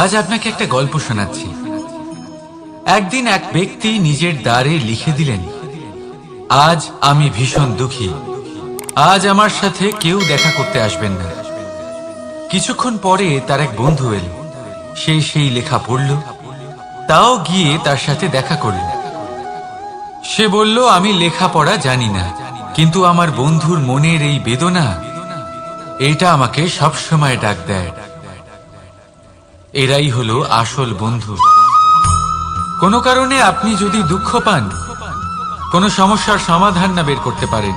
আজ আপনাকে একটা গল্প শোনাচ্ছি। একদিন এক ব্যক্তি নিজের দ্বারে লিখে দিলেন, আজ আমি ভীষণ দুঃখী, আজ আমার সাথে কেউ দেখা করতে আসবেন না। কিছুক্ষণ পরে তার এক বন্ধু এল, সে সেই লেখা পড়ল, তাও গিয়ে তার সাথে দেখা করল। সে বলল, আমি লেখাপড়া জানি না, কিন্তু আমার বন্ধুর মনের এই বেদনা, এটা আমাকে সবসময় ডাক দেয়। এরাই হলো আসল বন্ধু। কোনো কারণে আপনি যদি দুঃখ পান, কোনো সমস্যার সমাধান না বের করতে পারেন,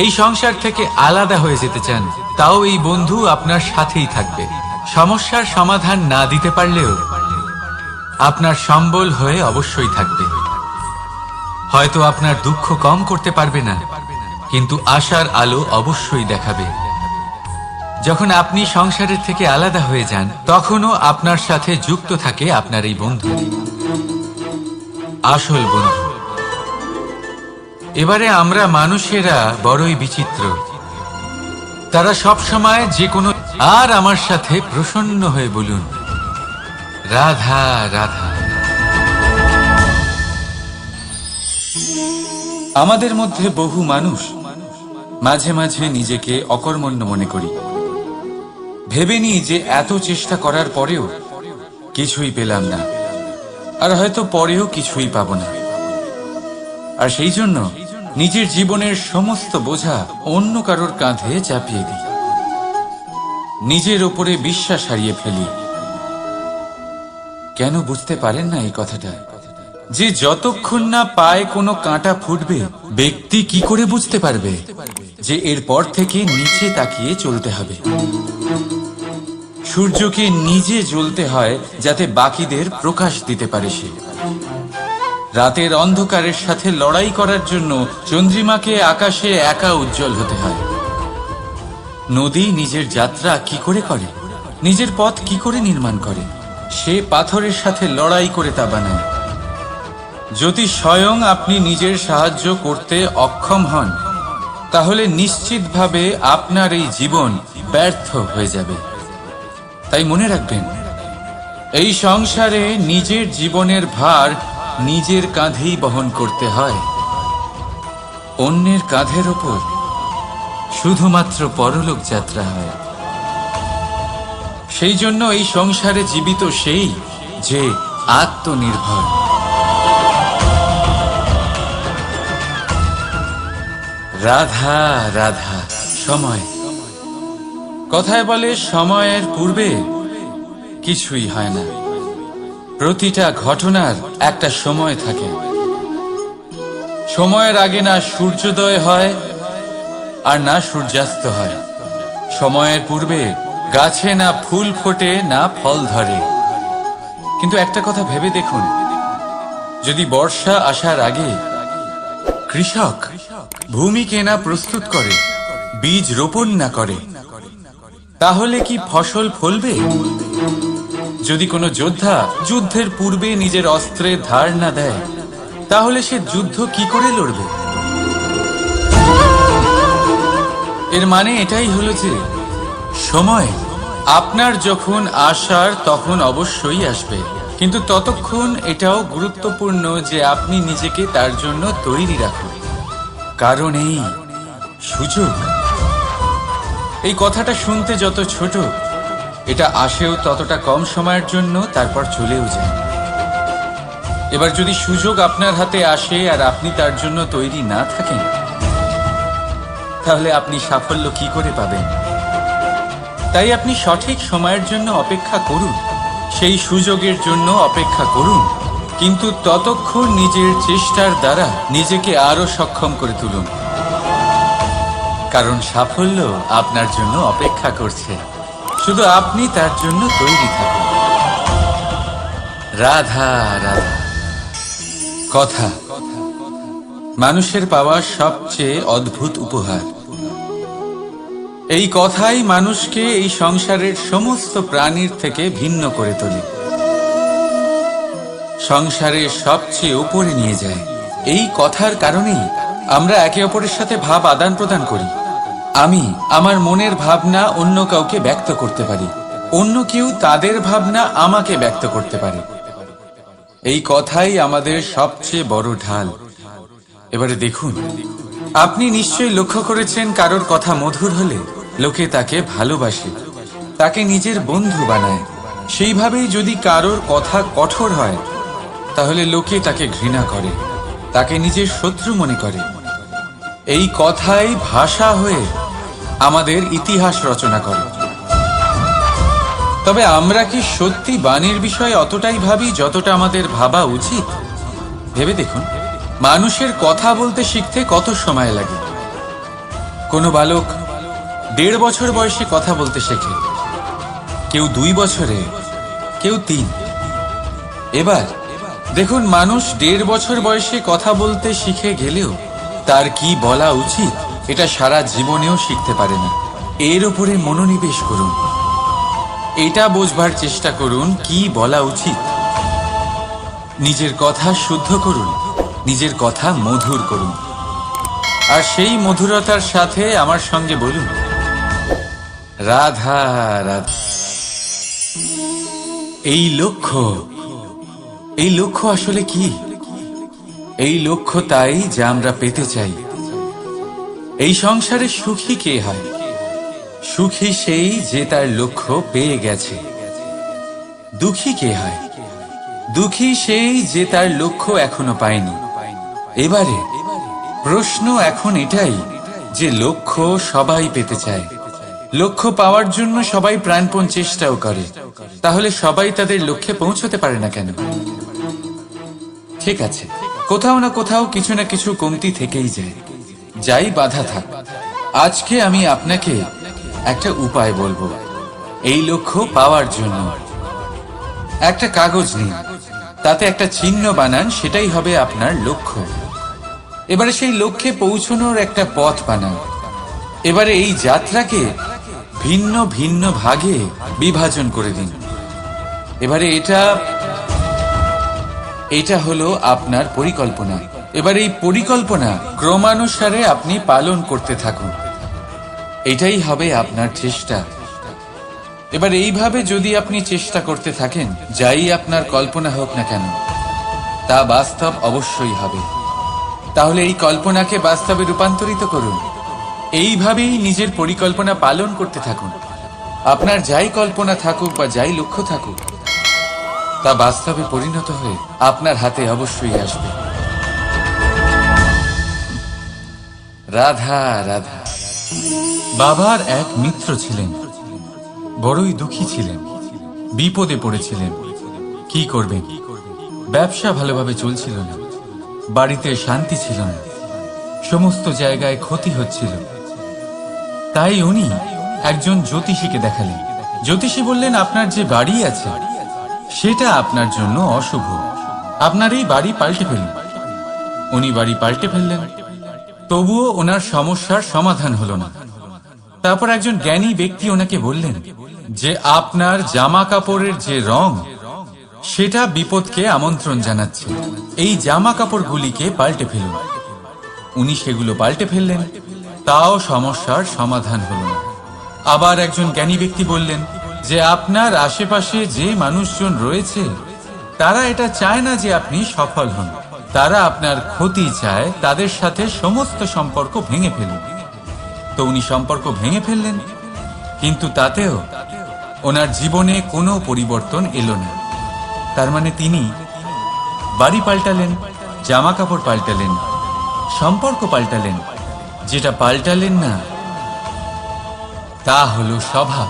এই সংসার থেকে আলাদা হয়ে যেতে চান, তাও এই বন্ধু আপনার সাথেই থাকবে। সমস্যার সমাধান না দিতে পারলেও আপনার সম্বল হয়ে অবশ্যই থাকবে। হয়তো আপনার দুঃখ কম করতে পারবে না, কিন্তু আশার আলো অবশ্যই দেখাবে। যখন আপনি সংসারের থেকে আলাদা হয়ে যান, তখনও আপনার সাথে যুক্ত থাকে আপনার এই বন্ধু, আসল বন্ধু। এবারে আমরা মানুষেরা বড়ই বিচিত্র। তারা সব সময় যে কোনো, আর আমার সাথে প্রসন্ন হয়ে বলুন, রাধা রাধা। আমাদের মধ্যে বহু মানুষ মাঝে মাঝে নিজেকে অকর্মণ্য মনে করি, ভেবে নিই যে এত চেষ্টা করার পরেও কিছুই পেলাম না, আর হয়তো পরেও কিছুই পাব না। আর সেই জন্য নিজের জীবনের সমস্ত বোঝা অন্য কারোর কাঁধে চাপিয়ে দিই, নিজের ওপরে বিশ্বাস হারিয়ে ফেলি। কেন বুঝতে পারেন না এই কথাটা? যে যতক্ষণ না পায়ে কোনো কাঁটা ফুটবে, ব্যক্তি কি করে বুঝতে পারবে যে এরপর থেকে নিচে তাকিয়ে চলতে হবে? সূর্যকে নিজে জ্বলতে হয় যাতে বাকিদের প্রকাশ দিতে পারে সে। রাতের অন্ধকারের সাথে লড়াই করার জন্য চন্দ্রিমাকে আকাশে একা উজ্জ্বল হতে হয়। নদী নিজের যাত্রা কি করে করে, নিজের পথ কি করে নির্মাণ করে? সে পাথরের সাথে লড়াই করে তা বানায়। যদি স্বয়ং আপনি নিজের সাহায্য করতে অক্ষম হন, তাহলে নিশ্চিতভাবে আপনার এই জীবন ব্যর্থ হয়ে যাবে। তাই মনে রাখবেন, এই সংসারে নিজের জীবনের ভার নিজের কাঁধেই বহন করতে হয়। অন্যের কাঁধের ওপর শুধুমাত্র পরলোক যাত্রা হয়। সেই জন্য এই সংসারে জীবিত সেই যে আত্মনির্ভর। রাধা রাধা। সময়, কথায় বলে সময়ের পূর্বে কিছুই হয় না। প্রতিটা ঘটনার একটা সময় থাকে। সময়ের আগে না সূর্যোদয় হয় আর না সূর্যাস্ত হয়। সময়ের পূর্বে গাছে না ফুল ফোটে না ফল ধরে। কিন্তু একটা কথা ভেবে দেখুন, যদি বর্ষা আসার আগে কৃষক ভূমিকে না প্রস্তুত করে, বীজ রোপণ না করে, তাহলে কি ফসল ফলবে? যদি কোনো যোদ্ধা যুদ্ধের পূর্বে নিজের অস্ত্রের ধার না দেয়, তাহলে সে যুদ্ধ কি করে লড়বে? এর মানে এটাই হলো যে সময় আপনার যখন আসার তখন অবশ্যই আসবে, কিন্তু ততক্ষণ এটাও গুরুত্বপূর্ণ যে আপনি নিজেকে তার জন্য তৈরি রাখুন। কারণ এই সুযোগ, এই কথাটা শুনতে যত ছোট, এটা আসেও ততটা কম সময়ের জন্য, তারপর চলেও যায়। এবার যদি সুযোগ আপনার হাতে আসে আর আপনি তার জন্য তৈরি না থাকেন, তাহলে আপনি সাফল্য কি করে পাবেন? তাই আপনি সঠিক সময়ের জন্য অপেক্ষা করুন, সেই সুযোগের জন্য অপেক্ষা করুন, কিন্তু ততক্ষণ নিজের চেষ্টার দ্বারা নিজেকে আরো সক্ষম করে তুলুন। কারণ সাফল্য আপনার জন্য অপেক্ষা করছে, শুধু আপনি তার জন্য তৈরি থাকুন। রাধা রাধা। কথা মানুষের পাওয়া সবচেয়ে অদ্ভুত উপহার। এই কথাই মানুষকে এই সংসারের সমস্ত প্রাণীর থেকে ভিন্ন করে তোলে, সংসারের সবচেয়ে উপরে নিয়ে যায়। এই কথার কারণেই আমরা একে অপরের সাথে ভাব আদান প্রদান করি। আমি আমার মনের ভাবনা অন্য কাউকে ব্যক্ত করতে পারি, অন্য কেউ তাদের ভাবনা আমাকে ব্যক্ত করতে পারে। এই কথাই আমাদের সবচেয়ে বড় ঢাল। এবারে দেখুন, আপনি নিশ্চয়ই লক্ষ্য করেছেন, কারোর কথা মধুর হলে লোকে তাকে ভালোবাসে, তাকে নিজের বন্ধু বানায়। সেইভাবেই যদি কারোর কথা কঠোর হয়, তাহলে লোকে তাকে ঘৃণা করে, তাকে নিজের শত্রু মনে করে। এই কথাই ভাষা হয়ে আমাদের ইতিহাস রচনা করে। তবে আমরা কি সত্যি বাণীর বিষয়ে অতটাই ভাবি যতটা আমাদের ভাবা উচিত? ভেবে দেখুন, মানুষের কথা বলতে শিখতে কত সময় লাগে। কোনো বালক 1.5 বছর বয়সে কথা বলতে শেখে, কেউ 2 বছরে, কেউ 3। এবার দেখুন, মানুষ 1.5 বছর বয়সে কথা বলতে শিখে গেলেও তার কি বলা উচিত এটা সারা জীবনেও শিখতে পারে না। এর উপরে মনোনিবেশ করুন, এটা বোঝবার চেষ্টা করুন কি বলা উচিত। নিজের কথা শুদ্ধ করুন, নিজের কথা মধুর করুন, আর সেই মধুরতার সাথে আমার সঙ্গে বলুন, রাধা রাধা। এই লক্ষ্য আসলে কি? এই লক্ষ্য তাই যা আমরা পেতে চাই। এই সংসারে সুখী কে হয়? সুখী সেই যে তার লক্ষ্য পেয়ে গেছে। দুঃখী কে হয়? দুঃখী সেই যে তার লক্ষ্য এখনো পায়নি। এবারে প্রশ্ন এখন এটাই যে লক্ষ্য সবাই পেতে চায়, লক্ষ্য পাওয়ার জন্য সবাই প্রাণপণ চেষ্টাও করে, তাহলে সবাই তাদের লক্ষ্যে পৌঁছতে পারে না কেন? ঠিক আছে, কোথাও না কোথাও কিছু না কিছু কমতি থেকেই যায়, যাই বাধা থাক। আজকে আমি আপনাকে একটা উপায় বলবো এই লক্ষ্য পাওয়ার জন্য। একটা কাগজ নিন, তাতে একটা চিহ্ন বানান, সেটাই হবে আপনার লক্ষ্য। এবারে সেই লক্ষ্যে পৌঁছানোর একটা পথ বানান। এবারে এই যাত্রাকে ভিন্ন ভিন্ন ভাগে বিভাজন করে দিন। এবারে এটা হলো আপনার পরিকল্পনা। এবার এই পরিকল্পনা ক্রমানুসারে আপনি পালন করতে থাকুন, এটাই হবে আপনার চেষ্টা। এবার এইভাবে যদি আপনি চেষ্টা করতে থাকেন, যাই আপনার কল্পনা হোক না কেন, তা বাস্তব অবশ্যই হবে। তাহলে এই কল্পনাকে বাস্তবে রূপান্তরিত করুন। এইভাবেই নিজের পরিকল্পনা পালন করতে থাকুন। আপনার যাই কল্পনা থাকুক বা যাই লক্ষ্য থাকুক, তা বাস্তবে পরিণত হয়ে আপনার হাতে অবশ্যই আসবে। রাধা রাধা। বাবার এক মিত্র ছিলেন, বড়ই দুঃখী ছিলেন, বিপদে পড়েছিলেন। কি করবেন? ব্যবসা ভালোভাবে চলছিল না, বাড়িতে শান্তি ছিল না, সমস্ত জায়গায় ক্ষতি হচ্ছিল। তাই উনি একজন জ্যোতিষীকে দেখালেন। জ্যোতিষী বললেন, আপনার যে বাড়ি আছে সেটা আপনার জন্য অশুভ, আপনার এই বাড়ি পাল্টে ফেলুন। উনি বাড়ি পাল্টে ফেললেন, তবুও ওনার সমস্যার সমাধান হলো না। তারপর একজন জ্ঞানী ব্যক্তি ওনাকে বললেন যে আপনার জামা কাপড়ের যে রং, সেটা বিপদকে আমন্ত্রণ জানাচ্ছে, এই জামা কাপড়গুলিকে পাল্টে ফেলুন। উনি সেগুলো পাল্টে ফেললেন, তাও সমস্যার সমাধান হলো না। আবার একজন জ্ঞানী ব্যক্তি বললেন যে আপনার আশেপাশে যে মানুষজন রয়েছে, তারা এটা চায় না যে আপনি সফল হন, তারা আপনার ক্ষতি চায়, তাদের সাথে সমস্ত সম্পর্ক ভেঙে ফেলুন। তো উনি সম্পর্ক ভেঙে ফেললেন, কিন্তু তাতেও ওনার জীবনে কোনো পরিবর্তন এলো না। তার মানে তিনি বাড়ি পাল্টালেন, জামা কাপড় পাল্টালেন, সম্পর্ক পাল্টালেন, যেটা পাল্টালেন না তা হলো স্বভাব।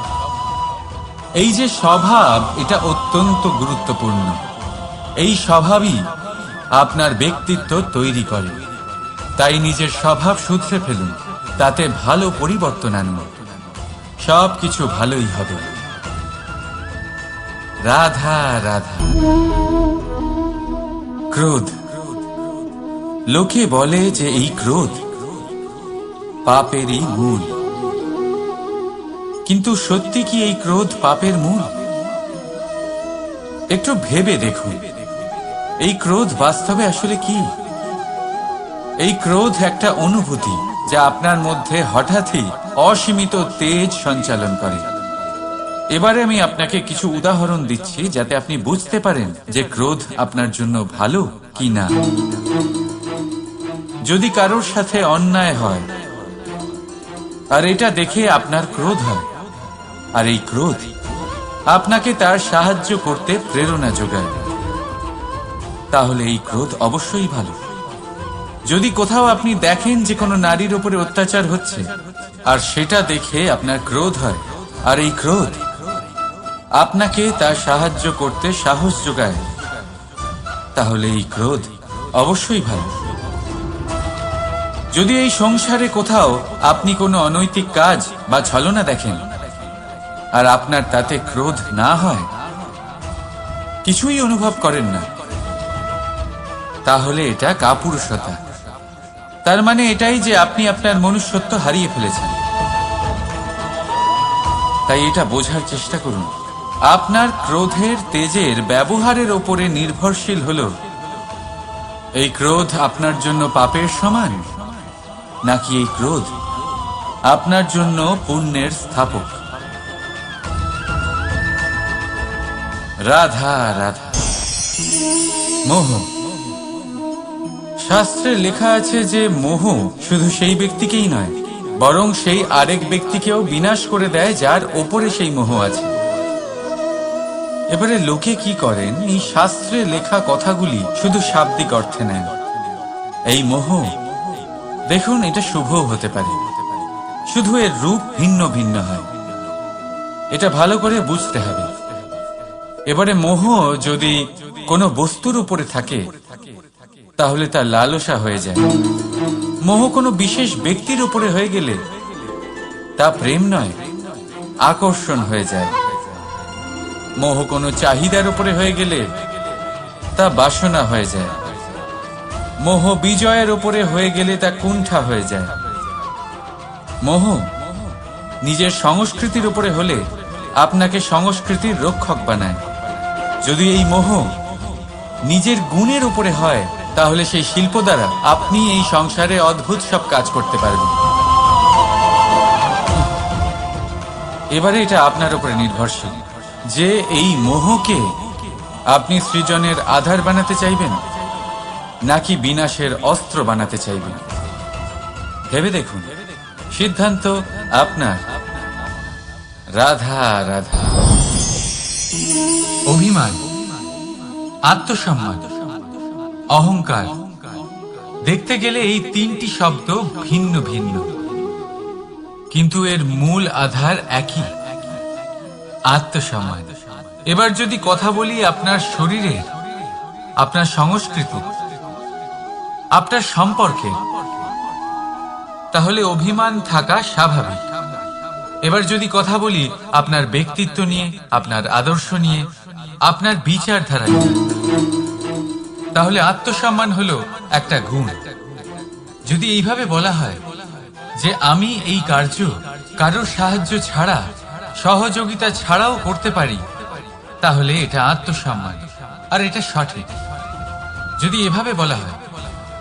এই যে স্বভাব, এটা অত্যন্ত গুরুত্বপূর্ণ। এই স্বভাবই আপনার ব্যক্তিত্ব তৈরি করে। তাই নিজের স্বভাব শুধরে ফেলুন, তাতে ভালো পরিবর্তন আনুন, সবকিছু ভালোই হবে। রাধা রাধা। ক্রোধ। লোকে বলে যে এই ক্রোধ পাপেরই মূল, কিন্তু সত্যি কি এই ক্রোধ পাপের মূল? একটু ভেবে দেখুন, এই ক্রোধ বাস্তবে আসলে কি? এই ক্রোধ একটা অনুভূতি যা আপনার মধ্যে হঠাৎই অসীমিত তেজ সঞ্চালন করে। এবারে আমি আপনাকে কিছু উদাহরণ দিচ্ছি যাতে আপনি বুঝতে পারেন যে ক্রোধ আপনার জন্য ভালো কি না। যদি কারোর সাথে অন্যায় হয় আর এটা দেখে আপনার ক্রোধ হয়, আর এই ক্রোধ আপনাকে তার সাহায্য করতে প্রেরণা যোগায়, তাহলে এই ক্রোধ অবশ্যই ভালো। যদি কোথাও আপনি দেখেন যে কোনো নারীর উপরে অত্যাচার হচ্ছে আর সেটা দেখে আপনার ক্রোধ হয়, আর এই ক্রোধ আপনাকে তার সাহায্য করতে সাহস যোগায়, তাহলে এই ক্রোধ অবশ্যই ভালো। যদি এই সংসারে কোথাও আপনি কোনো অনৈতিক কাজ বা ছলনা দেখেন আর আপনার তাতে ক্রোধ না হয়, কিছুই অনুভব করেন না, তাহলে এটা কাপুরুষতা। তার মানে এটাই যে আপনি আপনার মনুষ্যত্ব হারিয়ে ফেলেছেন। তাই এটা বোঝার চেষ্টা করুন, আপনার ক্রোধের তেজের ব্যবহারের ওপরে নির্ভরশীল হলো এই ক্রোধ আপনার জন্য পাপের সমান, নাকি এই ক্রোধ আপনার জন্য পুণ্যের স্থাপক। রাধা রাধা। মোহ। শাস্ত্রে লেখা আছে যে মোহ শুধু সেই ব্যক্তিকেই নয়, বরং সেই আরেক ব্যক্তিকেও বিনাশ করে দেয় যার ওপরে সেই মোহ আছে। এবারে লোকে কি করেন, এই শাস্ত্রে লেখা কথাগুলি শুধু শাব্দিক অর্থে নেন। এই মোহ দেখুন, এটা শুভ হতে পারে, শুধু এর রূপ ভিন্ন ভিন্ন হয়, এটা ভালো করে বুঝতে হবে। এবারে মোহ যদি কোনো বস্তুর উপরে থাকে তাহলে তা লালসা হয়ে যায়। মোহ কোনো বিশেষ ব্যক্তির উপরে হয়ে গেলে তা প্রেম নয়, আকর্ষণ হয়ে যায়। মোহ কোনো চাহিদার উপরে হয়ে গেলে তা বাসনা হয়ে যায়। মোহ বিজয়ের উপরে হয়ে গেলে তা কুণ্ঠা হয়ে যায়। মোহ নিজের সংস্কৃতির উপরে হলে আপনাকে সংস্কৃতির রক্ষক বানায়। যদি এই মোহ নিজের গুণের উপরে হয়, তাহলে সেই শিল্প দ্বারা আপনি এই সংসারে অদ্ভুত সব কাজ করতে পারবেন। এবারে এটা আপনার উপরে নির্ভরশীল যে এই মোহকে আপনি সৃজনের আধার বানাতে চাইবেন নাকি বিনাশের অস্ত্র বানাতে চাইবেন। ভেবে দেখুন, সিদ্ধান্ত আপনার। রাধা রাধা। অভিমান, আত্মসম্মান, অহংকার, দেখতে গেলে এই তিনটি শব্দ ভিন্ন ভিন্ন, কিন্তু এর মূল আধার একই, আত্মসম্মান। এবার যদি কথা বলি আপনার শরীরে, আপনার সংস্কৃতি, আপনার সম্পর্কে, তাহলে অভিমান থাকা স্বাভাবিক। এবার যদি কথা বলি আপনার ব্যক্তিত্ব নিয়ে, আপনার আদর্শ নিয়ে, আপনার বিচারধারা নিয়ে, তাহলে আত্মসম্মান হলো একটা গুণ। যদি এইভাবে বলা হয় যে আমি এই কার্য কারোর সাহায্য ছাড়া, সহযোগিতা ছাড়াও করতে পারি, তাহলে এটা আত্মসম্মান, আর এটা সঠিক। যদি এভাবে বলা হয়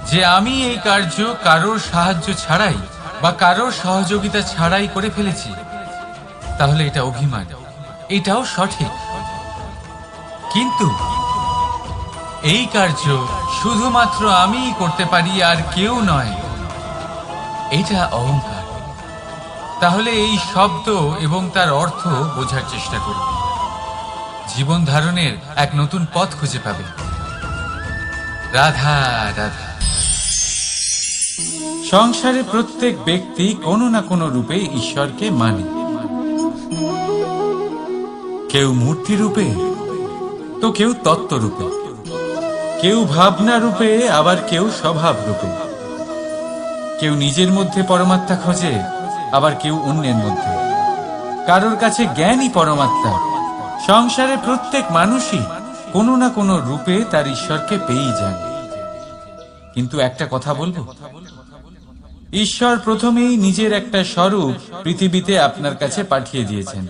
যে আমি এই কার্য কারোর সাহায্য ছাড়াই বা কারোর সহযোগিতা ছাড়াই করে ফেলেছি, তাহলে এটা অভিমান, এটাও সঠিক। কিন্তু এই কার্য শুধুমাত্র আমিই করতে পারি আর কেউ নয়, এটা অহংকার। তাহলে এই শব্দ এবং তার অর্থ বোঝার চেষ্টা করুন, জীবন ধারণের এক নতুন পথ খুঁজে পাবে। রাধা রাধা। সংসারে প্রত্যেক ব্যক্তি কোনো না কোনো রূপে ঈশ্বরকে মানে, কেউ মূর্তি রূপে, তো কেউ তত্ত্ব রূপে, কেউ ভাবনা রূপে, আবার কেউ স্বভাব রূপে। কেউ নিজের মধ্যে পরমাত্মা খোঁজে, আবার কেউ অন্যের মধ্যে। কারোর কাছে জ্ঞানই পরমাত্মা। সংসারে প্রত্যেক মানুষই কোনো না কোনো রূপে তার ঈশ্বরকে পেয়েই যান। কিন্তু একটা কথা বলবো, ঈশ্বর প্রথমেই নিজের একটা স্বরূপ পৃথিবীতে আপনার কাছে পাঠিয়ে দিয়েছেন।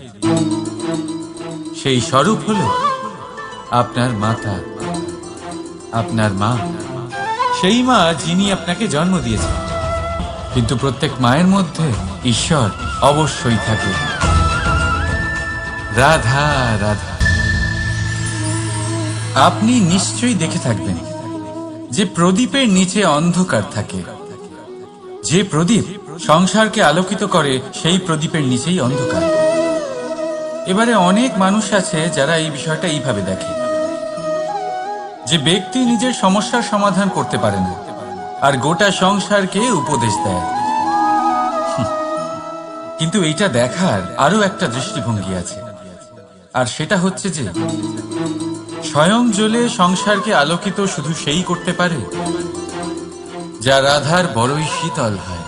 সেই স্বরূপ হলো আপনার মাতা, আপনার মা, সেই মা যিনি আপনাকে জন্ম দিয়েছেন। কিন্তু প্রত্যেক মায়ের মধ্যে ঈশ্বর অবশ্যই থাকে। রাধা রাধা। আপনি নিশ্চয়ই দেখে থাকবেন যে প্রদীপের নিচে অন্ধকার থাকে। যে প্রদীপ সংসারকে আলোকিত করে সেই প্রদীপের নিচেই অন্ধকার। এবারে অনেক মানুষ আছে যারা এই বিষয়টা এইভাবে দেখে যে ব্যক্তি নিজের সমস্যার সমাধান করতে পারে না আর গোটা সংসারকে উপদেশ দেয়। কিন্তু এইটা দেখার আরো একটা দৃষ্টিভঙ্গি আছে, আর সেটা হচ্ছে যে স্বয়ং জ্বলে সংসারকে আলোকিত শুধু সেই করতে পারে যা রাধার বড়ই শীতল হয়।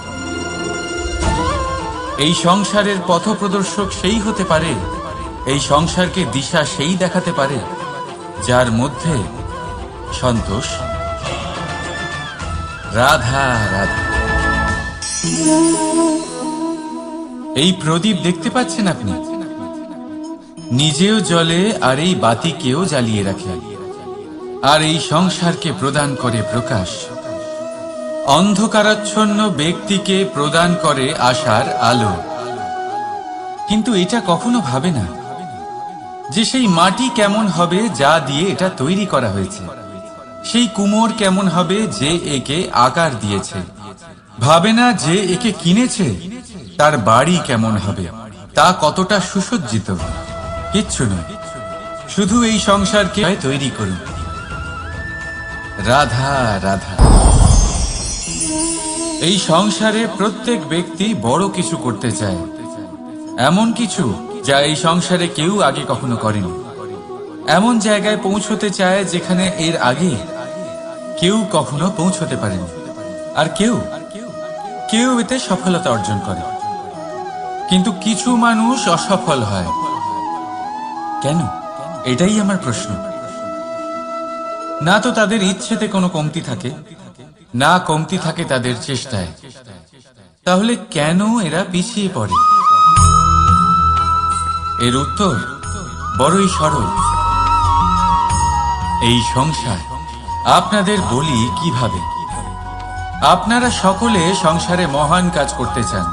এই সংসারের পথপ্রদর্শক সেই হতে পারে, এই সংসারকে দিশা সেই দেখাতে পারে যার মধ্যে সন্তোষ। রাধা রাধা। এই প্রদীপ দেখতে পাচ্ছেন আপনি, নিজেও জ্বলে আর এই বাতিকেও জ্বালিয়ে রাখে, আর এই সংসারকে প্রদান করে প্রকাশ। অন্ধকারাচ্ছন্ন ব্যক্তিকে প্রদান করে আশার আলো। কিন্তু এটা কখনো ভাবে না যে সেই মাটি কেমন হবে যা দিয়ে এটা তৈরি করা হয়েছে, সেই কুমোর কেমন হবে যে একে আকার দিয়েছে। ভাবে না যে একে কিনেছে তার বাড়ি কেমন হবে, তা কতটা সুসজ্জিত। কিচ্ছু নয়, শুধু এই সংসারকে তৈরি করুন। রাধা রাধা। এই সংসারে প্রত্যেক ব্যক্তি বড় কিছু করতে চায়, এমন কিছু যা এই সংসারে কেউ আগে কখনো করেনি। এমন জায়গায় পৌঁছতে চায় যেখানে এর আগে কেউ কখনো পৌঁছতে পারেনি, আর কেউ এতে সফলতা অর্জন করে। কিন্তু কিছু মানুষ অসফল হয় কেন? এটাই আমার প্রশ্ন। না তো তাদের ইচ্ছেতে কোনো কমতি থাকে, না কমতি থাকে তাদের চেষ্টায়। তাহলে কেন এরা পিছিয়ে পড়ে? এর উত্তর বড়ই সরল। এই সংসার। আপনাদের বলি কিভাবে। আপনারা সকলে সংসারে মহান কাজ করতে চান,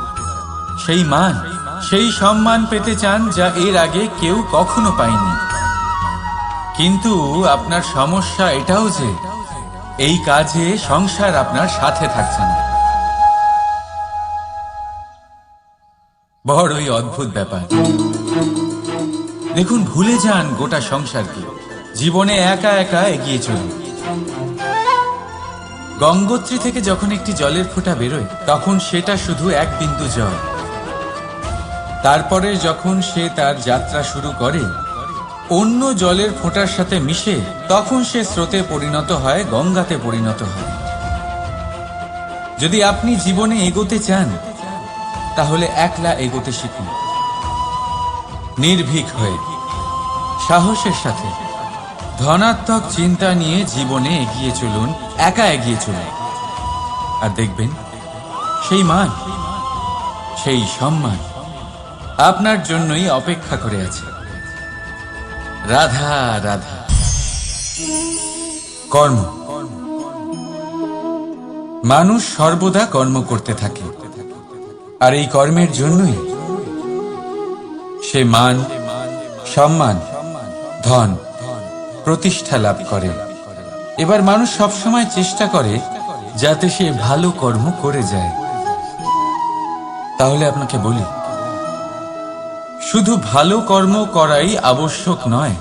সেই মান, সেই সম্মান পেতে চান যা এর আগে কেউ কখনো পায়নি। কিন্তু আপনার সমস্যা এটাও যে এই কাজে সংসার আপনার সাথে থাকছে না। বড়ই অদ্ভুত ব্যাপার। দেখুন, ভুলে যান গোটা সংসারকে, জীবনে একা একা এগিয়ে চলুন। গঙ্গোত্রী থেকে যখন একটি জলের ফোঁটা বেরোয় তখন সেটা শুধু এক বিন্দু জল। তারপরে যখন সে তার যাত্রা শুরু করে অন্য জলের ফোঁটার সাথে মিশে, তখন সে স্রোতে পরিণত হয়, গঙ্গাতে পরিণত হয়। যদি আপনি জীবনে এগোতে চান তাহলে একলা এগোতে শিখুন, নির্ভীক হয়ে, সাহসের সাথে, ধনাত্মক চিন্তা নিয়ে জীবনে এগিয়ে চলুন, একা এগিয়ে চলুন। আর দেখবেন সেই মান, সেই সম্মান আপনার জন্যই অপেক্ষা করে আছে। রাধা রাধা। কর্ম। মানুষ সর্বদা কর্ম করতে থাকে, আর এই কর্মের জন্যই সে মান, সম্মান, ধন, প্রতিষ্ঠা লাভ করে। এবার মানুষ সবসময় চেষ্টা করে যাতে সে ভালো কর্ম করে যায়। তাহলে আপনাকে বলি, শুধু ভালো কর্ম করাই আবশ্যক নয়,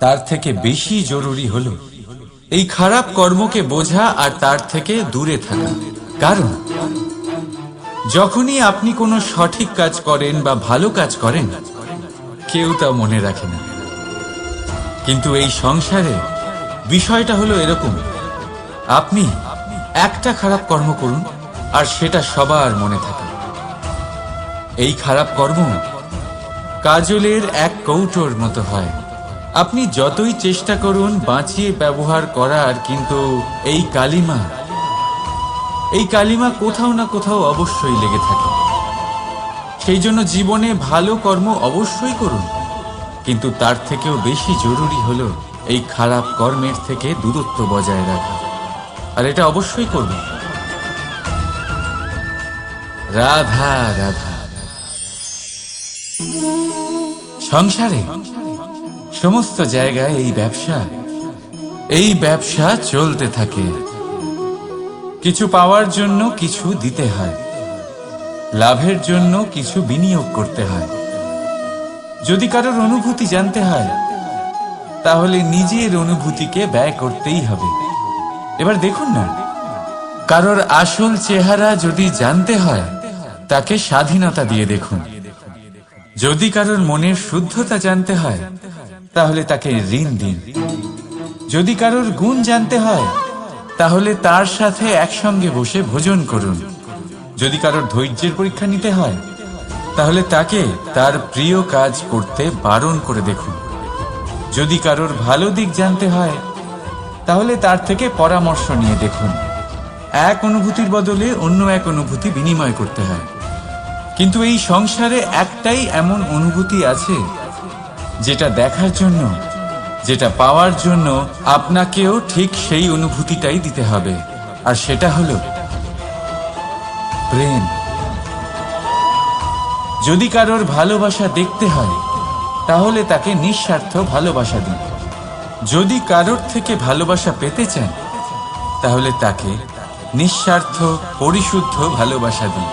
তার থেকে বেশি জরুরি হলো এই খারাপ কর্মকে বোঝা আর তার থেকে দূরে থাকা। কারণ যখনই আপনি কোনো সঠিক কাজ করেন বা ভালো কাজ করেন, কেউ তা মনে রাখে না। কিন্তু এই সংসারে বিষয়টা হলো এরকম, আপনি একটা খারাপ কর্ম করুন আর সেটা সবার মনে থাকে। এই খারাপ কর্ম কাজলের এক কৌটোর মতো হয়। আপনি যতই চেষ্টা করুন বাঁচিয়ে ব্যবহার করার, কিন্তু এই কালিমা কোথাও না কোথাও অবশ্যই লেগে থাকে। সেই জন্য জীবনে ভালো কর্ম অবশ্যই করুন, কিন্তু তার থেকেও বেশি জরুরি হলো এই খারাপ কর্মের থেকে দূরত্ব বজায় রাখা। আর এটা অবশ্যই করবেন। রাধা রাধা। সংসারে সমস্ত জায়গায় এই ব্যবসা চলতে থাকে। কিছু পাওয়ার জন্য কিছু দিতে হয়, লাভের জন্য কিছু বিনিয়োগ করতে হয়। যদি কারোর অনুভূতি জানতে হয় তাহলে নিজের অনুভূতিকে ব্যয় করতেই হবে। এবার দেখুন না, কারোর আসল চেহারা যদি জানতে হয় তাকে স্বাধীনতা দিয়ে দেখুন। যদি কারোর মনের শুদ্ধতা জানতে হয় তাহলে তাকে ঋণ দিন। যদি কারোর গুণ জানতে হয় তাহলে তার সাথে একসঙ্গে বসে ভোজন করুন। যদি কারোর ধৈর্যের পরীক্ষা নিতে হয় তাহলে তাকে তার প্রিয় কাজ করতে বারণ করে দেখুন। যদি কারোর ভালো দিক জানতে হয় তাহলে তার থেকে পরামর্শ নিয়ে দেখুন। এক অনুভূতির বদলে অন্য এক অনুভূতি বিনিময় করতে হয়। কিন্তু এই সংসারে একটাই এমন অনুভূতি আছে যেটা দেখার জন্য, যেটা পাওয়ার জন্য আপনাকেও ঠিক সেই অনুভূতিটাই দিতে হবে, আর সেটা হলো প্রেম। যদি কারোর ভালোবাসা দেখতে হয় তাহলে তাকে নিঃস্বার্থ ভালোবাসা দিন। যদি কারোর থেকে ভালোবাসা পেতে চান তাহলে তাকে নিঃস্বার্থ পরিশুদ্ধ ভালোবাসা দিন।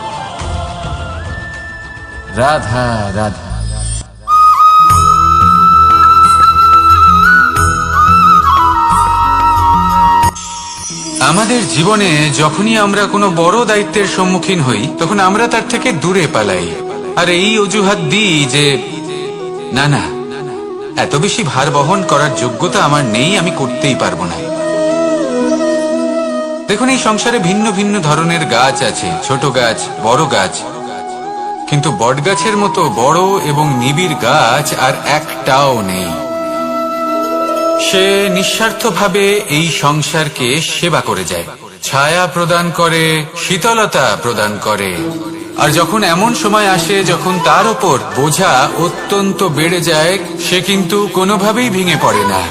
রাধা রাধা। আমাদের জীবনে যখনই আমরা কোনো বড় দায়িত্বের সম্মুখীন হই তখন আমরা তার থেকে দূরে পালাই, আর এই অজুহাত দিই যে না না, এত বেশি ভার বহন করার যোগ্যতা আমার নেই, আমি করতেই পারবো না। দেখুন, এই সংসারে ভিন্ন ভিন্ন ধরনের গাছ আছে, ছোট গাছ, বড় গাছ, কিন্তু বটগাছের মতো বড় এবং নিবিড় গাছ আর একটাও নেই। সে নিঃস্বার্থভাবে এই সংসারকে সেবা করে যায়, ছায়া প্রদান করে, শীতলতা প্রদান করে। আর যখন এমন সময় আসে যখন তার উপর বোঝা অত্যন্ত বেড়ে যায়, সে কিন্তু কোনোভাবেই ভেঙে পড়ে না।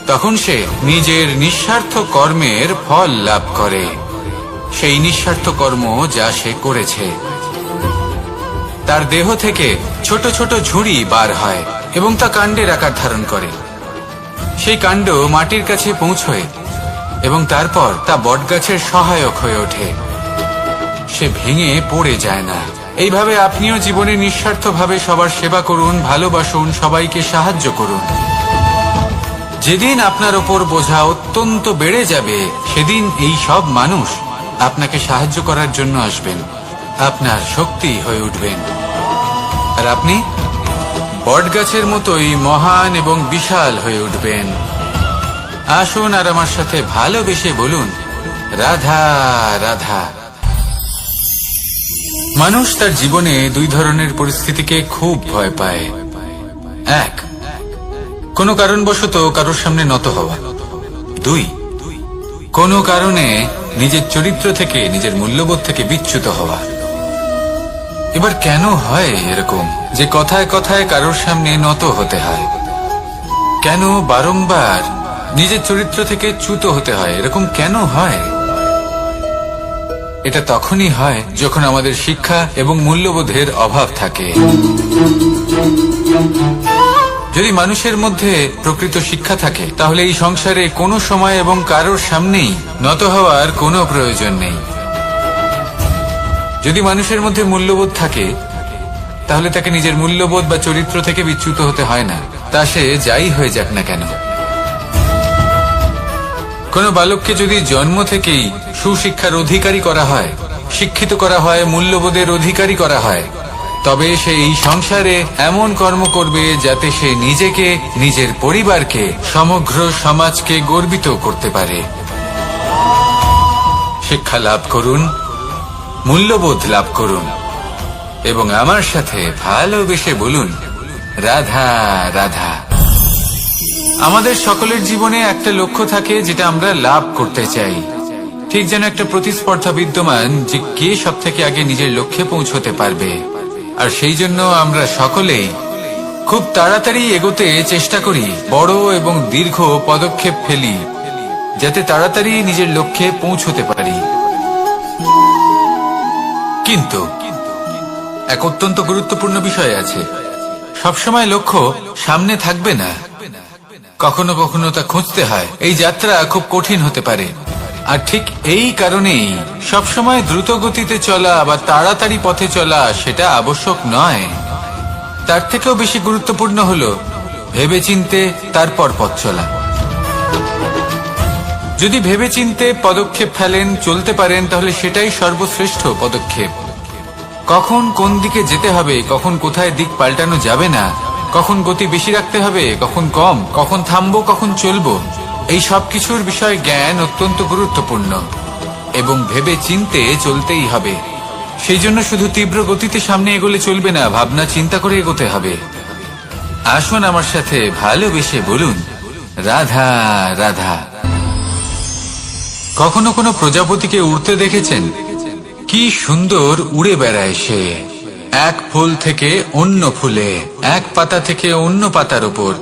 তখন সে নিজের নিঃস্বার্থ কর্মের ফল লাভ করে, সেই নিঃস্বার্থ কর্ম যা সে করেছে। তার দেহ থেকে ছোট ছোট ঝুড়ি বার হয় এবং তা কাণ্ডের আকার ধারণ করে। সেই কাণ্ড মাটির কাছে পৌঁছয় এবং তারপর তা বটগাছের সহায়ক হয়ে ওঠে। সে ভেঙে পড়ে যায় না। এইভাবে আপনিও জীবনে নিঃস্বার্থভাবে সবার সেবা করুন, ভালোবাসুন, সবাইকে সাহায্য করুন। যেদিন আপনার ওপর বোঝা অত্যন্ত বেড়ে যাবে সেদিন এই সব মানুষ আপনাকে সাহায্য করার জন্য আসবেন, আপনার শক্তি হয়ে উঠবেন, আর আপনি বটগাছের মতোই মহান এবং বিশাল হয়ে উঠবেন। আসুন আর আমার সাথে ভালোবেসে বলুন, রাধা রাধা। মানুষ তার জীবনে দুই ধরনের পরিস্থিতিকে খুব ভয় পায়। এক, কোনো কারণবশত কারোর সামনে নত হওয়া। দুই, কোনো কারণে নিজের চরিত্র থেকে, নিজের মূল্যবোধ থেকে বিচ্যুত হওয়া। এবার কেন হয় এরকম যে কথায় কথায় কারোর সামনে নত হতে হয়? কেন বারংবার নিজের চরিত্র থেকে চ্যুত হতে হয়? এরকম কেন হয়? এটা তখনই হয় যখন আমাদের শিক্ষা এবং মূল্যবোধের অভাব থাকে। যদি মানুষের মধ্যে প্রকৃত শিক্ষা থাকে তাহলে এই সংসারে কোনো সময় এবং কারোর সামনেই নত হওয়ার কোনো প্রয়োজন নেই। যদি মানুষের মধ্যে মূল্যবোধ থাকে তাহলে তাকে নিজের মূল্যবোধ বা চরিত্র থেকে বিচ্যুত হতে হয় না, তা সে যাই হয়ে যাক না কেন। কোনো বালককে যদি জন্ম থেকেই সুশিক্ষার অধিকারী করা হয়, শিক্ষিত করা হয়, মূল্যবোধের অধিকারী করা হয়, তবে সে এই সংসারে এমন কর্ম করবে যাতে সে নিজেকে, নিজের পরিবারকে, সমগ্র সমাজকে গর্বিত করতে পারে। শিক্ষা লাভ করুন, মূল্যবোধ লাভ করুন এবং আমার সাথে ভালোবেসে বলুন, রাধা রাধা। আমাদের সকলের জীবনে একটা লক্ষ্য থাকে যেটা আমরা লাভ করতে চাই। ঠিক যেন একটা প্রতিস্পর্ধা বিদ্যমান যে কে সব থেকে আগে নিজের লক্ষ্যে পৌঁছতে পারবে। আর সেই জন্য আমরা সকলেই খুব তাড়াতাড়ি এগোতে চেষ্টা করি, বড় এবং দীর্ঘ পদক্ষেপ ফেলি যাতে তাড়াতাড়ি নিজের লক্ষ্যে পৌঁছতে পারি। কিন্তু এক অত্যন্ত গুরুত্বপূর্ণ বিষয় আছে, সবসময় লক্ষ্য সামনে থাকবে না, কখনো কখনো তা খুঁজতে হয়। এই যাত্রা খুব কঠিন হতে পারে, আর ঠিক এই কারণেই সবসময় দ্রুত গতিতে চলা বা তাড়াতাড়ি পথে চলা সেটা আবশ্যক নয়। তার থেকেও বেশি গুরুত্বপূর্ণ হলো ভেবেচিন্তে তারপর পথ চলা। যদি ভেবেচিন্তে পদক্ষেপ ফেলেন, চলতে পারেন, তাহলে সেটাই সর্বশ্রেষ্ঠ পদক্ষেপ। কখন কোন দিকে যেতে হবে, কখন কোথায় দিক পাল্টানো যাবে না, কখন গতি বেশি রাখতে হবে, কখন কম, কখন থামবো, কখন চলবো, এই সব কিছুর বিষয়ে জ্ঞান অত্যন্ত গুরুত্বপূর্ণ এবং ভেবে চিন্তে চলতেই হবে। সেই জন্য শুধু তীব্র গতিতে সামনে এগোলে চলবে না, ভাবনা চিন্তা করে এগোতে হবে। আসুন আমার সাথে ভালোবেসে বলুন, রাধা রাধা। কখনো কোনো প্রজাপতিকে উড়তে দেখেছেন? কি সুন্দর উড়ে বেড়ায় সে, এক ফুল থেকে অন্য ফুলে, এক পাতা থেকে অন্য পাতার উপর।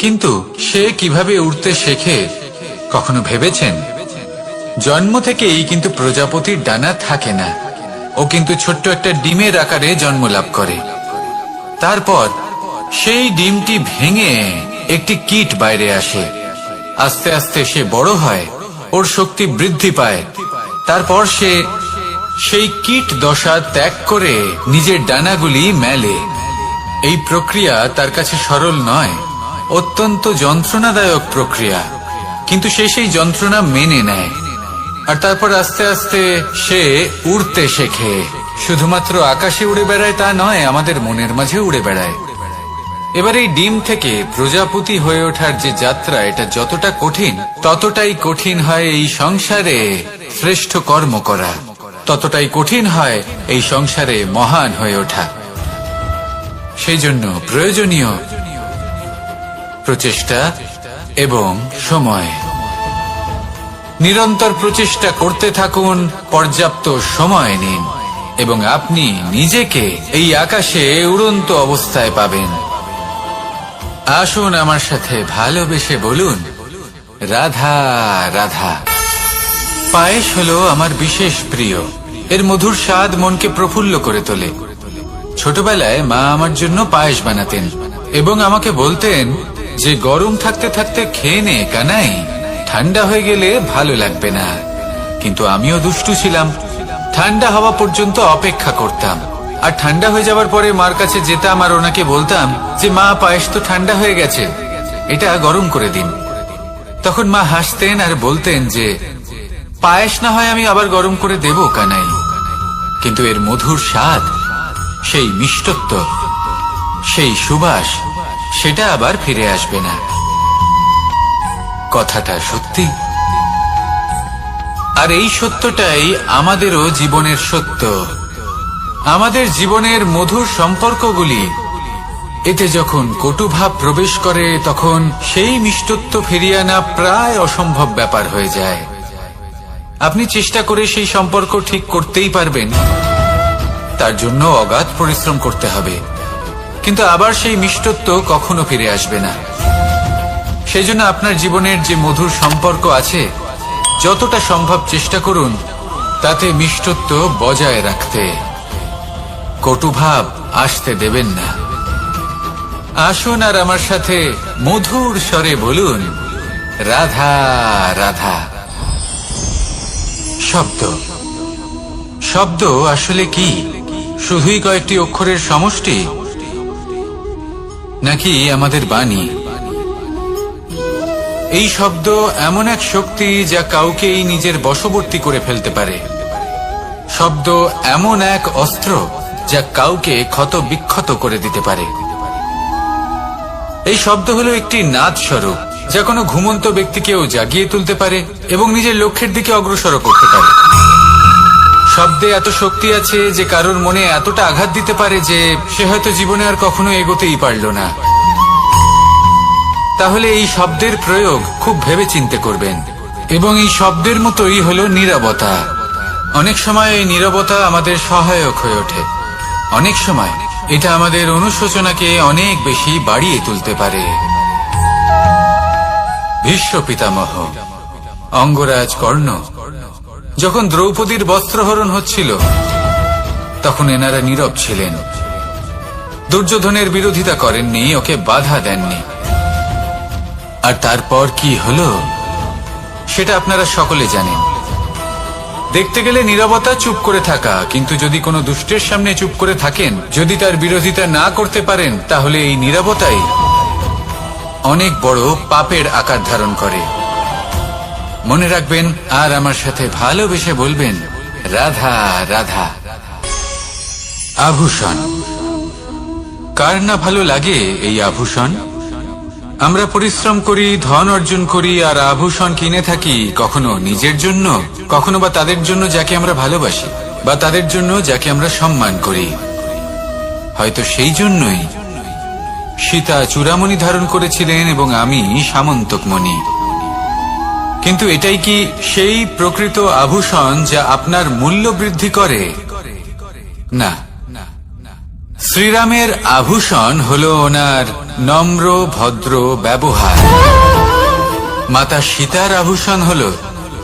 কিন্তু সে কিভাবে উড়তে শেখে কখনো ভেবেছেন? জন্ম থেকেই কিন্তু প্রজাপতির ডানা থাকে না, ও কিন্তু ছোট্ট একটা ডিমের আকারে জন্ম লাভ করে। তারপর সেই ডিমটি ভেঙে একটি কীট বাইরে আসে। আস্তে আস্তে সে বড় হয়, ওর শক্তি বৃদ্ধি পায়। তারপর সে সেই কীট দশা ত্যাগ করে নিজের ডানাগুলি মেলে। এই প্রক্রিয়া তার কাছে সরল নয়, অত্যন্ত যন্ত্রণাদায়ক প্রক্রিয়া, কিন্তু সে সেই যন্ত্রণা মেনে নেয়। আর তারপর আস্তে আস্তে সে উড়তে শেখে। শুধুমাত্র আকাশে উড়ে বেড়ায় তা নয়, আমাদের মনের মাঝে উড়ে বেড়ায়। এবার এই ডিম থেকে প্রজাপতি হয়ে ওঠার যে যাত্রা, এটা যতটা কঠিন, ততটাই কঠিন হয় এই সংসারে শ্রেষ্ঠ কর্ম করা, ততটাই কঠিন হয় এই সংসারে মহান হয়ে ওঠা। সেই জন্য প্রয়োজনীয় প্রচেষ্টা এবং সময়। নিরন্তর প্রচেষ্টা করতে থাকুন, পর্যাপ্ত সময় নিন, এবং আপনি নিজেকে এই আকাশে উড়ন্ত অবস্থায় পাবেন। আসুন আমার সাথে ভালোবেসে বলুন, রাধা রাধা। পায়েস হলো আমার বিশেষ প্রিয়। এর মধুর স্বাদ মনকে প্রফুল্ল করে তোলে। ছোটবেলায় মা আমার জন্য পায়েস বানাতেন এবং আমাকে বলতেন যে গরম থাকতে থাকতে খেয়ে নে কানাই, ঠান্ডা হয়ে গেলে ভালো লাগবে না। কিন্তু আমিও দুষ্টু ছিলাম, ঠান্ডা হওয়া পর্যন্ত অপেক্ষা করতাম, আর ঠান্ডা হয়ে যাওয়ার পরে মার কাছে যেতাম আর ওনাকে বলতাম যে মা, পায়েস তো ঠান্ডা হয়ে গেছে, এটা গরম করে দিন। তখন মা হাসতেন আর বলতেন যে পায়েস না হয় আমি আবার গরম করে দেব কানাই, কিন্তু এর মধুর স্বাদ, সেই মিষ্টত্ব, সেই সুবাস, সেটা আবার ফিরে আসবে না। কথাটা সত্যি, আর এই সত্যটাই আমাদেরও জীবনের সত্য। আমাদের জীবনের মধুর সম্পর্কগুলি, এতে যখন কটুভাব প্রবেশ করে, তখন সেই মিষ্টত্ব ফিরিয়ে আনা প্রায় অসম্ভব ব্যাপার হয়ে যায়। আপনি চেষ্টা করে সেই সম্পর্ক ঠিক করতেই পারবেন, তার জন্য অগাধ পরিশ্রম করতে হবে, কিন্তু আবার সেই মিষ্টত্ব কখনো ফিরে আসবে না। সেই জন্য আপনার জীবনের যে মধুর সম্পর্ক আছে, যতটা সম্ভব চেষ্টা করুন তাতে মিষ্টত্ব বজায় রাখতে। কটুভাব আসতে দেবেন না। আসুন আর আমার সাথে মধুর স্বরে বলুন, রাধা রাধা। শব্দ, শব্দ আসলে কি? শুধুই কয়েকটি অক্ষরের সমষ্টি, নাকি আমাদের বাণী? এই শব্দ এমন এক শক্তি যা কাউকেই নিজের বশবর্তী করে ফেলতে পারে। শব্দ এমন এক অস্ত্র যা কাউকে ক্ষত বিক্ষত করে দিতে পারে। এই শব্দ হলো একটি নাদ স্বরূপ, যা কোনো ঘুমন্ত ব্যক্তিকেও জাগিয়ে তুলতে পারে এবং নিজের লক্ষ্যের দিকে অগ্রসর করতে পারে। শব্দে এত শক্তি আছে যে কারোর মনে এতটা আঘাত দিতে পারে যে সে হয়তো জীবনে আর কখনো এগোতেই পারল না। তাহলে এই শব্দের প্রয়োগ খুব ভেবে চিন্তে করবেন। এবং এই শব্দের মতোই হলো নীরবতা। অনেক সময় এই নীরবতা আমাদের সহায়ক হয়ে ওঠে, অনেক সময় এটা আমাদের অনুশোচনাকে অনেক বেশি বাড়িয়ে তুলতে পারে। ভীষ্ম পিতামহ, অঙ্গরাজ কর্ণ, যখন দ্রৌপদীর বস্ত্রহরণ হচ্ছিল তখন এনারা নীরব ছিলেন। দুর্যোধনের বিরোধিতা করেননি, ওকে বাধা দেননি। আর তারপর কি হলো সেটা আপনারা সকলে জানেন। দেখতে গেলে নীরবতা, চুপ করে থাকা, কিন্তু যদি কোনো দুষ্টের সামনে চুপ করে থাকেন, যদি তার বিরোধিতা না করতে পারেন, তাহলে এই নীরবতাই অনেক বড় পাপের আকার ধারণ করে। মনে রাখবেন, আর আমার সাথে ভালোবেসে বলবেন, রাধা রাধা। আভূষণ। কার না ভালো লাগে এই আভূষণ? আমরা পরিশ্রম করি, ধন অর্জন করি, আর আভূষণ কিনে থাকি, কখনো নিজের জন্য, কখনো বা তাদের জন্য যাকে আমরা ভালোবাসি, বা তাদের জন্য যাকে আমরা সম্মান করি। হয়তো সেই জন্যই সীতা চূড়ামণি ধারণ করেছিলেন এবং আমি সামন্তকমণি। কিন্তু এটাই কি সেই প্রকৃত আভূষণ যা আপনার মূল্য বৃদ্ধি করে? না। শ্রীরামের আভূষণ হলো ওনার নম্র ভদ্র ব্যবহার। মাতা সীতার আভূষণ হলো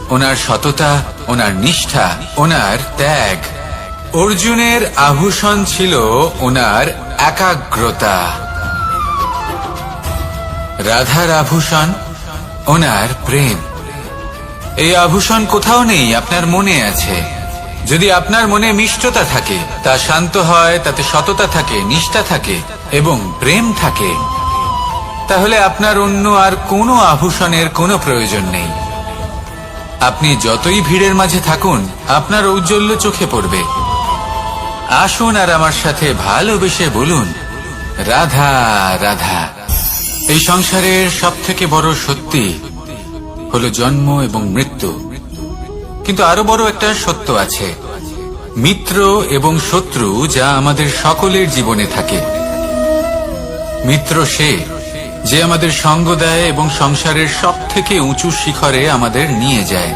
ওনার সততা, ওনার নিষ্ঠা, ওনার ত্যাগ। অর্জুনের আভূষণ ছিল ওনার একাগ্রতা। রাধার আভূষণ ওনার প্রেম। এই আভূষণ কোথাও নেই, আপনার মনে আছে। যদি আপনার মনে মিষ্টতা থাকে, তা শান্ত হয়, তাতে সততা থাকে, নিষ্ঠা থাকে এবং প্রেম থাকে, তাহলে আপনার অন্য আর কোনো আভূষণের কোনো প্রয়োজন নেই। আপনি যতই ভিড়ের মাঝে থাকুন, আপনার ঔজ্জ্বল্য চোখে পড়বে। আসুন আর আমার সাথে ভালোবেসে বলুন, রাধা রাধা। এই সংসারের সবথেকে বড় সত্যি হলো জন্ম এবং মৃত্যু, কিন্তু আরো বড় একটা সত্য আছে, মিত্র এবং শত্রু, যা আমাদের সকলের জীবনে থাকে। মিত্র সে যে আমাদের সঙ্গ দেয় এবং সংসারের সবথেকে উঁচু শিখরে আমাদের নিয়ে যায়,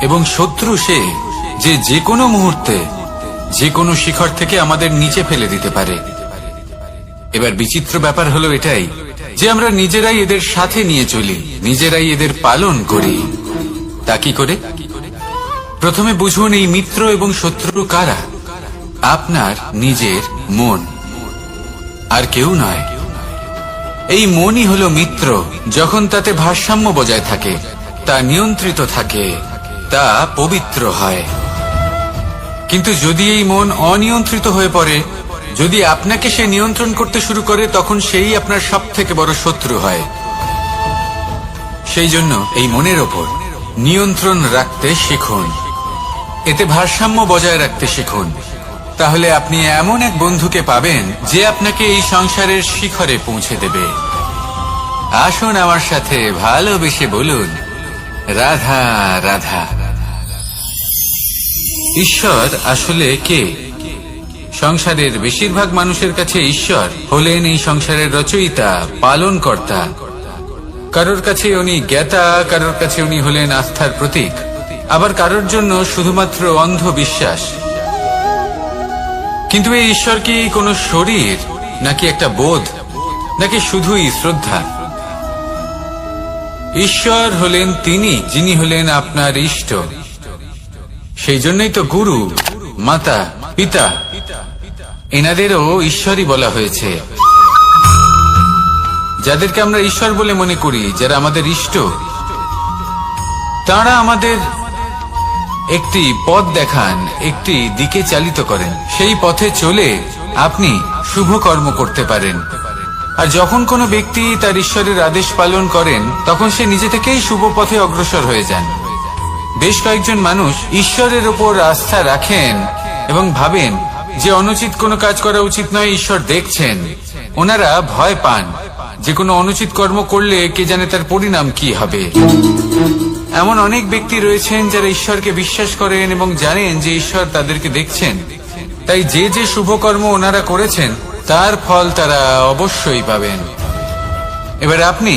এবং শত্রু সে যে যে কোনো মুহূর্তে যে কোনো শিখর থেকে আমাদের নিচে ফেলে দিতে পারে। এবার বিচিত্র ব্যাপার হলো এটাই যে আমরা নিজেরাই এদের সাথে নিয়ে চলি, নিজেরাই এদের পালন করি। তা কি করে? প্রথমে বুঝুন, এই মিত্র এবং শত্রু কারা? আপনার নিজের মন, আর কেউ নয়। এই মনই হলো মিত্র, যখন তাতে ভারসাম্য বজায় থাকে, তা নিয়ন্ত্রিত থাকে, তা পবিত্র হয়। কিন্তু যদি এই মন অনিয়ন্ত্রিত হয়ে পড়ে, যদি আপনাকে সে নিয়ন্ত্রণ করতে শুরু করে, তখন সেই আপনার সবথেকে বড় শত্রু হয়। সেই জন্য এই মনের ওপর নিয়ন্ত্রণ রাখতে শিখুন, এতে ভারসাম্য বজায় রাখতে শিখুন। তাহলে আপনি এমন এক বন্ধুকে পাবেন যে আপনাকে এই সংসারের শিখরে পৌঁছে দেবে। আসুন আমার সাথে ভালোবেসে বলুন, রাধা রাধা। ঈশ্বর আসলে কে? সংসারের বেশিরভাগ মানুষের কাছে ঈশ্বর হলেন এই সংসারের রচয়িতা, পালনকর্তা। কারোর কাছে উনি জ্ঞাতা, কারোর কাছে উনি হলেন আস্থার প্রতীক, আবার কারোর জন্য শুধুমাত্র অন্ধ বিশ্বাস। কিন্তু এই ঈশ্বর কি কোনো শরীর, নাকি একটা বোধ, নাকি শুধুই শ্রদ্ধা? ঈশ্বর হলেন তিনি যিনি হলেন আপনার ইষ্ট। সেই জন্যই তো গুরু, মাতা, পিতা এনাদেরও ঈশ্বরই বলা হয়েছে। যাদেরকে আমরা ঈশ্বর বলে মনে করি, যারা আমাদের ইষ্ট, তারা আমাদের একটি পথ দেখান, একটি দিকে চালিত করেন। সেই পথে চলে আপনি শুভ কর্ম করতে পারেন। আর যখন কোনো ব্যক্তি তার ঈশ্বরের আদেশ পালন করেন, তখন সে নিজে থেকেই শুভ পথে অগ্রসর হয়ে যান। বেশ কয়েকজন মানুষ ঈশ্বরের ওপর আস্থা রাখেন এবং ভাবেন যে অনুচিত কোনো কাজ করা উচিত নয়, ঈশ্বর দেখছেন। ওনারা ভয় পান যে কোনো অনুচিত কর্ম করলে কে জানে তার পরিণাম কি হবে। এমন অনেক ব্যক্তি রয়েছেন যারা ঈশ্বরকে বিশ্বাস করেন এবং জানেন যে ঈশ্বর তাদেরকে দেখছেন, তাই যে যে শুভ কর্ম ওনারা করেছেন তার ফল তারা অবশ্যই পাবেন। এবার আপনি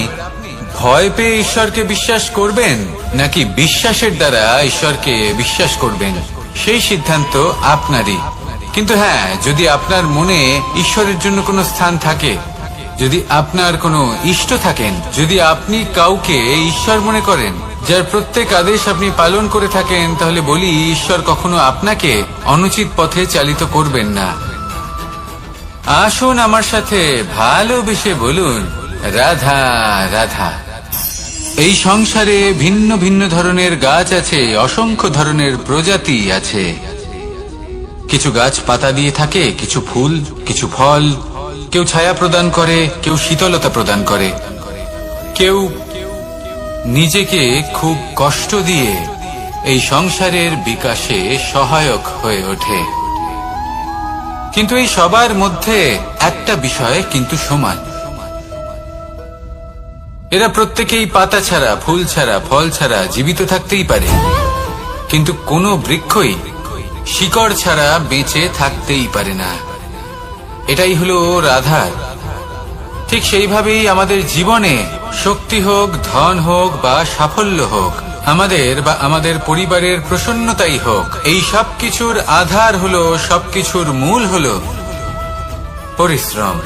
ভয় পেয়ে ঈশ্বরকে বিশ্বাস করবেন, নাকি বিশ্বাসের দ্বারা ঈশ্বরকে বিশ্বাস করবেন, সেই সিদ্ধান্ত আপনারই। কিন্তু হ্যাঁ, যদি আপনার মনে ঈশ্বরের জন্য কোনো স্থান থাকে, যদি আপনার কোনো ইষ্ট থাকেন, যদি আপনি কাউকে ঈশ্বর মনে করেন, যার প্রত্যেক আদেশ আপনি পালন করে থাকেন, তাহলে বলি, ঈশ্বর কখনো আপনাকে অনুচিত পথে চালিত করবেন না। আসুন আমার সাথে ভালোবেসে বলুন, রাধা রাধা। এই সংসারে ভিন্ন ভিন্ন ধরনের গাছ আছে, অসংখ্য ধরনের প্রজাতি আছে। কিছু গাছ পাতা দিয়ে থাকে, কিছু ফুল, কিছু ফল। কেউ ছায়া প্রদান করে, কেউ শীতলতা প্রদান করে, কেউ নিজেকে খুব কষ্ট দিয়ে এই সংসারের বিকাশে সহায়ক হয়ে ওঠে। কিন্তু এই সবার মধ্যে একটা বিষয় কিন্তু সমান, এরা প্রত্যেকেই পাতা ছাড়া, ফুল ছাড়া, ফল ছাড়া জীবিত থাকতেই পারে, কিন্তু কোনো বৃক্ষই শিকড় ছাড়া বেঁচে থাকতেই পারে না। এটাই হলো রাধার। ঠিক সেইভাবেই আমাদের জীবনে শক্তি হোক, ধন হোক বা সাফল্য হোক, আমাদের বা আমাদের পরিবারের প্রসন্নতাই হোক, এই সব কিছুর আধার হলো, সবকিছুর মূল হলো পরিশ্রম।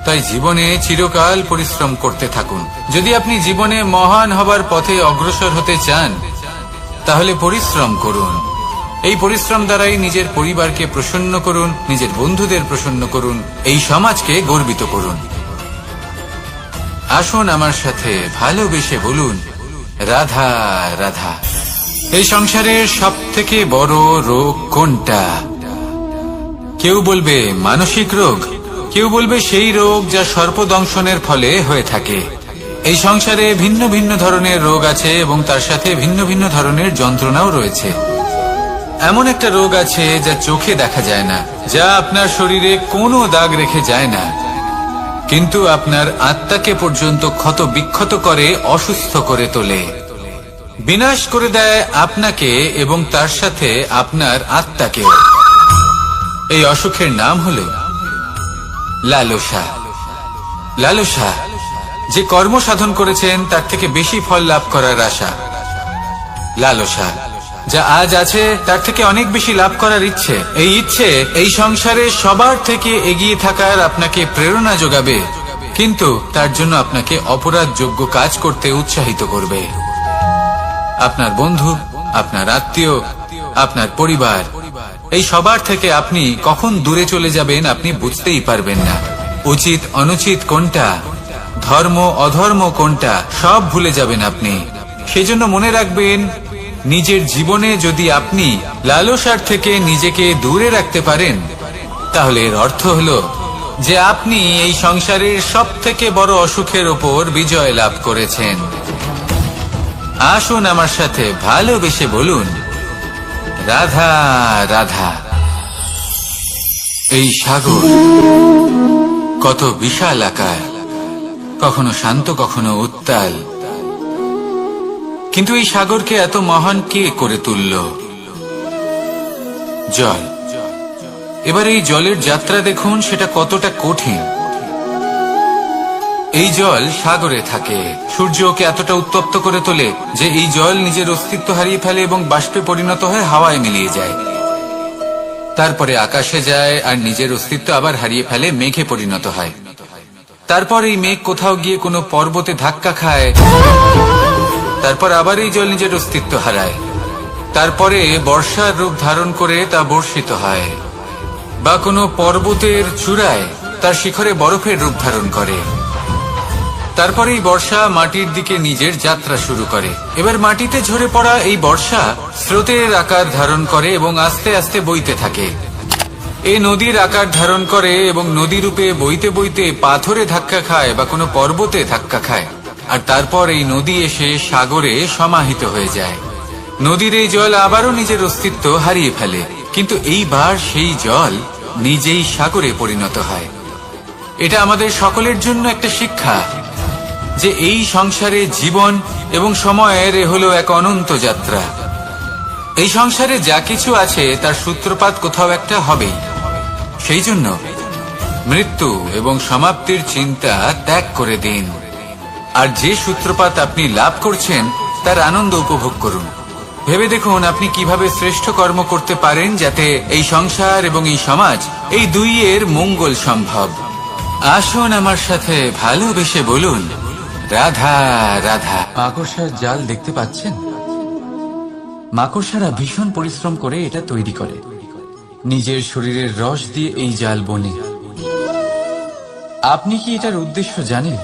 তাই জীবনে চিরকাল পরিশ্রম করতে থাকুন। যদি আপনি জীবনে মহান হবার পথে অগ্রসর হতে চান, তাহলে পরিশ্রম করুন। এই পরিশ্রম দ্বারাই নিজের পরিবারকে প্রসন্ন করুন, নিজের বন্ধুদের প্রসন্ন করুন, এই সমাজকে গর্বিত করুন। আসুন আমার সাথে ভালোবেসে বলুন, রাধা রাধা। এই সংসারের সব থেকে বড় রোগ কোনটা? কেউ বলবে মানসিক রোগ, কেউ বলবে সেই রোগ যা সর্পদংশনের ফলে হয়ে থাকে। এই সংসারে ভিন্ন ভিন্ন ধরনের রোগ আছে এবং তার সাথে ভিন্ন ভিন্ন ধরনের যন্ত্রণাও রয়েছে। এমন একটা রোগ আছে যা চোখে দেখা যায় না, যা আপনার শরীরে কোনো দাগ রেখে যায় না, কিন্তু আপনার আত্মাকে পর্যন্ত ক্ষত বিক্ষত করে, অসুস্থ করে তোলে, বিনাশ করে দেয় আপনাকে এবং তার সাথে আপনার আত্মাকেও। এই অসুখের নাম হলো লালসা। লালসা, যে কর্ম সাধন করেছেন তার থেকে বেশি ফল লাভ করার আশা। লালসা, যা আজ আছে তার থেকে অনেক বেশি লাভ করার ইচ্ছে। এই ইচ্ছে এই সংসারে সবার থেকে এগিয়ে থাকার আপনাকে প্রেরণা যোগাবে, কিন্তু তার জন্য আপনাকে অপরাধযোগ্য কাজ করতে উৎসাহিত করবে। আপনার বন্ধু, আপনার আত্মীয়, আপনার পরিবার, এই সবার থেকে আপনি কখন দূরে চলে যাবেন আপনি বুঝতেই পারবেন না। উচিত অনুচিত কোনটা, ধর্ম অধর্ম কোনটা, সব ভুলে যাবেন আপনি। সেজন্য মনে রাখবেন, নিজের জীবনে যদি আপনি লালসার থেকে নিজেকে দূরে রাখতে পারেন, তাহলে এর অর্থ হলো যে আপনি এই সংসারের সব থেকে বড় অসুখের ওপর বিজয় লাভ করেছেন। আসুন আমার সাথে ভালোবেসে বলুন, রাধা রাধা। এই সাগর কত বিশাল আকার, কখনো শান্ত কখনো উত্তাল, কিন্তু এই সাগরকে এত মহান কে করে তুলল? জল। এবার এই জলের যাত্রা দেখুন, সেটা কতটা কঠিন। এই জল সাগরে থাকে, সূর্য ওকে এতটা উত্তপ্ত করে তোলে যে এই জল নিজের অস্তিত্ব হারিয়ে ফেলে এবং বাষ্পে পরিণত হয়ে হাওয়ায় মিলিয়ে যায়। তারপরে আকাশে যায় আর নিজের অস্তিত্ব আবার হারিয়ে ফেলে, মেঘে পরিণত হয়। তারপর এই মেঘ কোথাও গিয়ে কোনো পর্বতে ধাক্কা খায়, তারপর আবার এই জল নিজের অস্তিত্ব হারায়। তারপরে বর্ষার রূপ ধারণ করে তা বর্ষিত হয়, বা কোনো পর্বতের চূড়ায় তার শিখরে বরফের রূপ ধারণ করে। তারপরে এই বর্ষা মাটির দিকে নিজের যাত্রা শুরু করে। এবার মাটিতে ঝরে পড়া এই বর্ষা স্রোতের আকার ধারণ করে এবং আস্তে আস্তে বইতে থাকে। এই নদীর আকার ধারণ করে এবং নদী রূপে বইতে বইতে পাথরে ধাক্কা খায় বা কোনো পর্বতে ধাক্কা খায়, আর তারপর এই নদী এসে সাগরে সমাহিত হয়ে যায়। নদীর এই জল আবারও নিজের অস্তিত্ব হারিয়ে ফেলে, কিন্তু এইবার সেই জল নিজেই সাগরে পরিণত হয়। এটা আমাদের সকলের জন্য একটা শিক্ষা যে এই সংসারে জীবন এবং সময়ের হলো এক অনন্ত যাত্রা। এই সংসারে যা কিছু আছে তার সূত্রপাত কোথাও একটা হবেই। সেই জন্য মৃত্যু এবং সমাপ্তির চিন্তা ত্যাগ করে দিন, আর যে সূত্রপাত আপনি লাভ করছেন তার আনন্দ উপভোগ করুন। ভেবে দেখুন আপনি কিভাবে শ্রেষ্ঠ কর্ম করতে পারেন যাতে এই সংসার এবং এই সমাজ, এই দুইয়ের মঙ্গল সম্ভব। আসুন আমার সাথে ভালোবেসে বলুন, রাধা রাধা। মাকড়সার জাল দেখতে পাচ্ছেন? মাকড়সারা ভীষণ পরিশ্রম করে এটা তৈরি করে। নিজের শরীরের রস দিয়ে এই জাল বোনে। আপনি কি এটার উদ্দেশ্য জানেন?